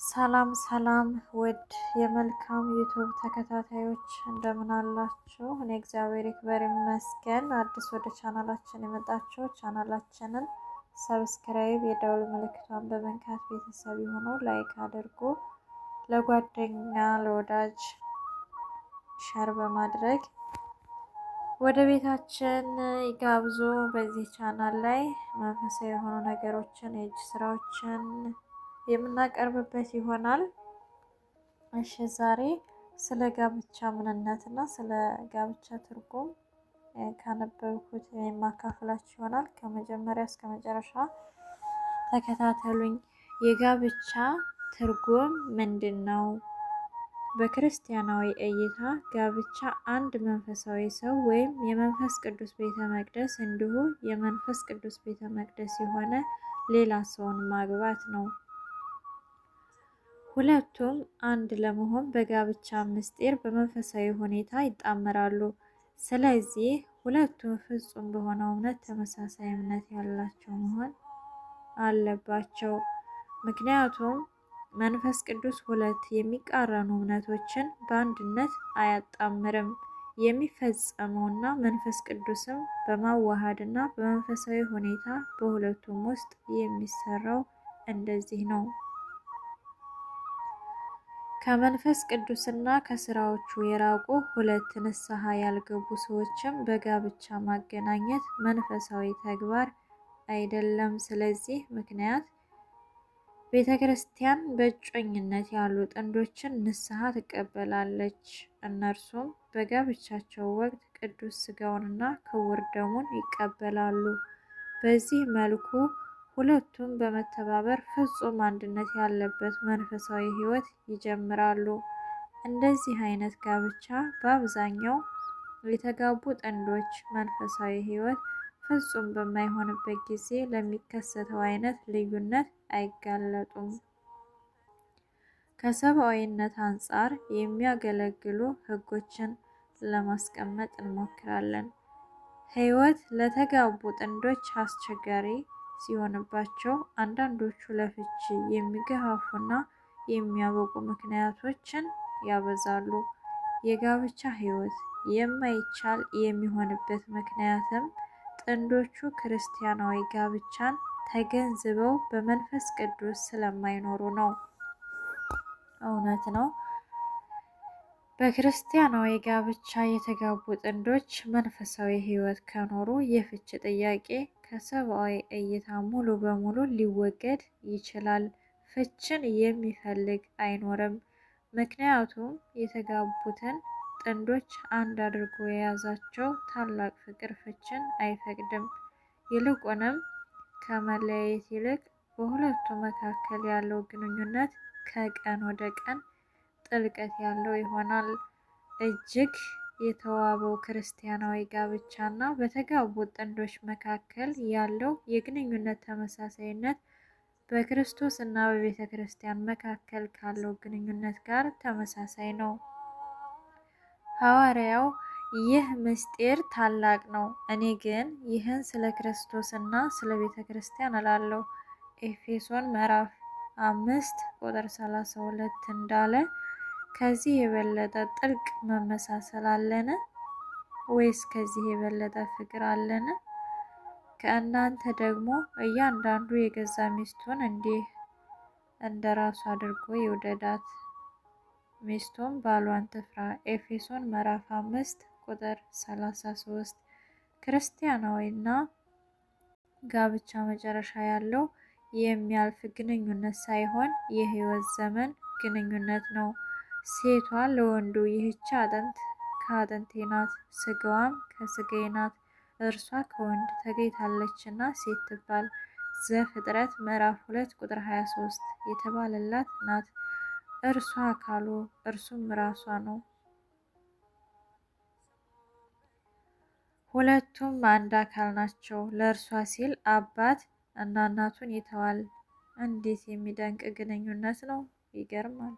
ሰላም ሰላም ውድ የመልካም ዩቱብ ተከታታዮች እንደምን አላችሁ? እኔ እግዚአብሔር ይክበር ይመስገን። አዲስ ወደ ቻናላችን የመጣችሁ ቻናላችንን ሰብስክራይብ፣ የደውል ምልክቷን በመንካት ቤተሰብ የሆኑ ላይክ አድርጉ። ለጓደኛ ለወዳጅ ሸር በማድረግ ወደ ቤታችን ይጋብዙ። በዚህ ቻናል ላይ መንፈሳዊ የሆኑ ነገሮችን የእጅ ስራዎችን የምናቀርብበት ይሆናል። እሺ ዛሬ ስለ ጋብቻ ምንነት እና ስለ ጋብቻ ትርጉም ካነበብኩት የማካፍላችሁ ይሆናል። ከመጀመሪያ እስከ መጨረሻ ተከታተሉኝ። የጋብቻ ትርጉም ምንድን ነው? በክርስቲያናዊ እይታ ጋብቻ አንድ መንፈሳዊ ሰው ወይም የመንፈስ ቅዱስ ቤተ መቅደስ እንዲሁ የመንፈስ ቅዱስ ቤተ መቅደስ የሆነ ሌላ ሰውን ማግባት ነው። ሁለቱም አንድ ለመሆን በጋብቻ ምስጢር በመንፈሳዊ ሁኔታ ይጣመራሉ። ስለዚህ ሁለቱም ፍጹም በሆነው እምነት ተመሳሳይ እምነት ያላቸው መሆን አለባቸው። ምክንያቱም መንፈስ ቅዱስ ሁለት የሚቃረኑ እምነቶችን በአንድነት አያጣምርም። የሚፈጸመውና መንፈስ ቅዱስም በማዋሃድና በመንፈሳዊ ሁኔታ በሁለቱም ውስጥ የሚሰራው እንደዚህ ነው። ከመንፈስ ቅዱስና ከስራዎቹ የራቁ ሁለት ንስሐ ያልገቡ ሰዎችም በጋብቻ ማገናኘት መንፈሳዊ ተግባር አይደለም። ስለዚህ ምክንያት ቤተ ክርስቲያን በእጮኝነት ያሉ ጥንዶችን ንስሐ ትቀበላለች። እነርሱም በጋብቻቸው ወቅት ቅዱስ ስጋውንና ክቡር ደሙን ይቀበላሉ። በዚህ መልኩ ሁለቱም በመተባበር ፍጹም አንድነት ያለበት መንፈሳዊ ሕይወት ይጀምራሉ። እንደዚህ አይነት ጋብቻ በአብዛኛው የተጋቡ ጥንዶች መንፈሳዊ ሕይወት ፍጹም በማይሆንበት ጊዜ ለሚከሰተው አይነት ልዩነት አይጋለጡም። ከሰብአዊነት አንጻር የሚያገለግሉ ሕጎችን ለማስቀመጥ እንሞክራለን። ሕይወት ለተጋቡ ጥንዶች አስቸጋሪ ሲሆንባቸው አንዳንዶቹ ለፍቺ የሚገፋፉና የሚያበቁ ምክንያቶችን ያበዛሉ። የጋብቻ ሕይወት የማይቻል የሚሆንበት ምክንያትም ጥንዶቹ ክርስቲያናዊ ጋብቻን ተገንዝበው በመንፈስ ቅዱስ ስለማይኖሩ ነው። እውነት ነው። በክርስቲያናዊ ጋብቻ የተጋቡ ጥንዶች መንፈሳዊ ሕይወት ከኖሩ የፍች ጥያቄ ከሰብአዊ እይታ ሙሉ በሙሉ ሊወገድ ይችላል። ፍችን የሚፈልግ አይኖርም። ምክንያቱም የተጋቡትን ጥንዶች አንድ አድርጎ የያዛቸው ታላቅ ፍቅር ፍችን አይፈቅድም። ይልቁንም ከመለያየት ይልቅ በሁለቱ መካከል ያለው ግንኙነት ከቀን ወደ ቀን ጥልቀት ያለው ይሆናል። እጅግ የተዋበው ክርስቲያናዊ ጋብቻ እና በተጋቡት ጥንዶች መካከል ያለው የግንኙነት ተመሳሳይነት በክርስቶስ እና በቤተ ክርስቲያን መካከል ካለው ግንኙነት ጋር ተመሳሳይ ነው። ሐዋርያው ይህ ምስጢር ታላቅ ነው፣ እኔ ግን ይህን ስለ ክርስቶስ እና ስለ ቤተ ክርስቲያን እላለሁ። ኤፌሶን ምዕራፍ 5 ቁጥር 32 እንዳለ ከዚህ የበለጠ ጥልቅ መመሳሰል አለን? ወይስ ከዚህ የበለጠ ፍቅር አለን? ከእናንተ ደግሞ እያንዳንዱ የገዛ ሚስቱን እንዲህ እንደ ራሱ አድርጎ ይውደዳት፣ ሚስቱም ባሏን ትፍራ። ኤፌሶን ምዕራፍ 5 ቁጥር 33። ክርስቲያናዊና ጋብቻ መጨረሻ ያለው የሚያልፍ ግንኙነት ሳይሆን የሕይወት ዘመን ግንኙነት ነው። ሴቷ ለወንዱ ይህች አጥንት ከአጥንቴ ናት፣ ስጋዋም ከስጋዬ ናት፣ እርሷ ከወንድ ተገኝታለችና ሴት ትባል። ዘፍጥረት ምዕራፍ 2 ቁጥር 23 የተባለላት ናት። እርሷ አካሉ እርሱም ራሷ ነው። ሁለቱም አንድ አካል ናቸው። ለእርሷ ሲል አባት እና እናቱን ይተዋል። እንዴት የሚደንቅ ግንኙነት ነው! ይገርማል።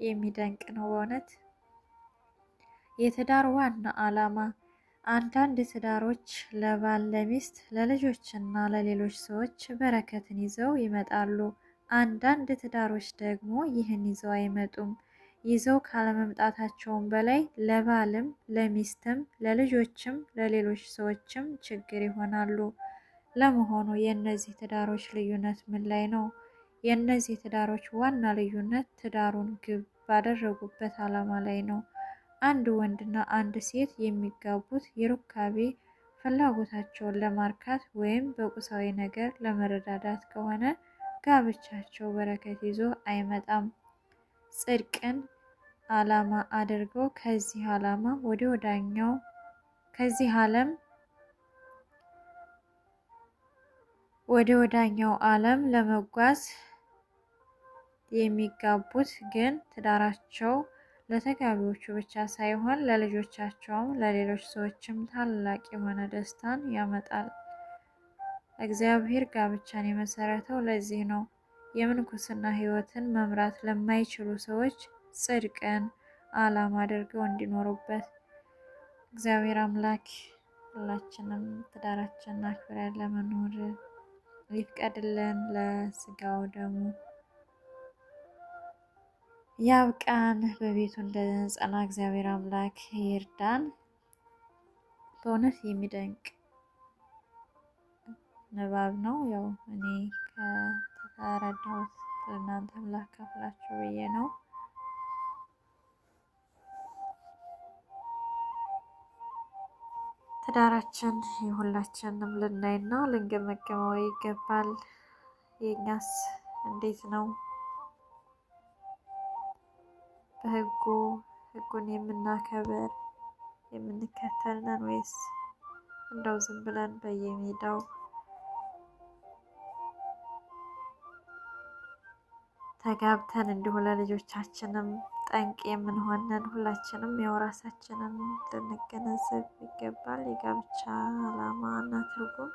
የሚደንቅ ነው በእውነት። የትዳር ዋና ዓላማ አንዳንድ ትዳሮች ለባል፣ ለሚስት፣ ለልጆችና ለሌሎች ሰዎች በረከትን ይዘው ይመጣሉ። አንዳንድ ትዳሮች ደግሞ ይህን ይዘው አይመጡም። ይዘው ካለመምጣታቸውም በላይ ለባልም፣ ለሚስትም፣ ለልጆችም፣ ለሌሎች ሰዎችም ችግር ይሆናሉ። ለመሆኑ የእነዚህ ትዳሮች ልዩነት ምን ላይ ነው? የእነዚህ ትዳሮች ዋና ልዩነት ትዳሩን ግብ ባደረጉበት ዓላማ ላይ ነው። አንድ ወንድና አንድ ሴት የሚጋቡት የሩካቤ ፍላጎታቸውን ለማርካት ወይም በቁሳዊ ነገር ለመረዳዳት ከሆነ ጋብቻቸው በረከት ይዞ አይመጣም። ጽድቅን ዓላማ አድርገው ከዚህ ወደ ወዳኛው ዓለም ለመጓዝ የሚጋቡት ግን ትዳራቸው ለተጋቢዎቹ ብቻ ሳይሆን ለልጆቻቸውም ለሌሎች ሰዎችም ታላቅ የሆነ ደስታን ያመጣል። እግዚአብሔር ጋብቻን የመሰረተው ለዚህ ነው። የምንኩስና ሕይወትን መምራት ለማይችሉ ሰዎች ጽድቅን ዓላማ አድርገው እንዲኖሩበት እግዚአብሔር አምላክ ሁላችንም ትዳራችንን አክብረን ለመኖር ይፍቀድልን። ለስጋው ደግሞ ያብቃን። በቤቱ እንድንጸና እግዚአብሔር አምላክ ይርዳን። በእውነት የሚደንቅ ንባብ ነው። ያው እኔ ከተረዳሁት ለእናንተም ላካፍላችሁ ብዬ ነው። ትዳራችን የሁላችንም ልናይና ልንገመገመው ይገባል። የኛስ እንዴት ነው? ህጉን የምናከብር የምንከተል ነን ወይስ እንደው ዝም ብለን በየሜዳው ተጋብተን እንዲሁ ለልጆቻችንም ጠንቅ የምንሆነን? ሁላችንም ያው ራሳችንን ልንገነዘብ ይገባል። የጋብቻ ዓላማ እና ትርጉም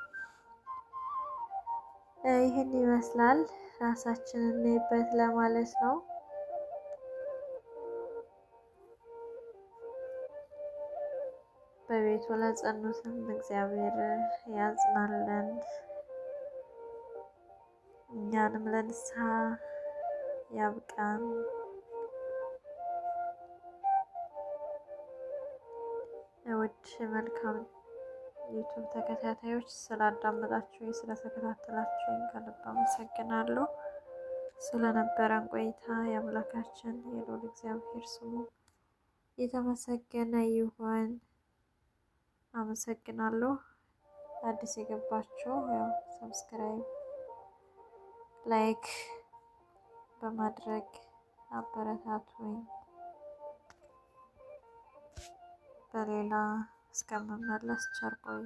ይህን ይመስላል። ራሳችንን እንይበት ለማለት ነው። በቤቱ ለጸኑትም እግዚአብሔር ያጽናለን፣ እኛንም ለንስሐ ያብቃን። ውድ መልካም ዩቱብ ተከታታዮች ስላዳመጣችሁኝ ስለተከታተላችሁኝ ከልብ አመሰግናለሁ። ስለነበረን ቆይታ የአምላካችን የልዑል እግዚአብሔር ስሙ የተመሰገነ ይሁን። አመሰግናለሁ። አዲስ የገባችሁ ያው ሰብስክራይብ፣ ላይክ በማድረግ አበረታቱኝ። በሌላ እስከምመለስ ቸር ቆዩ።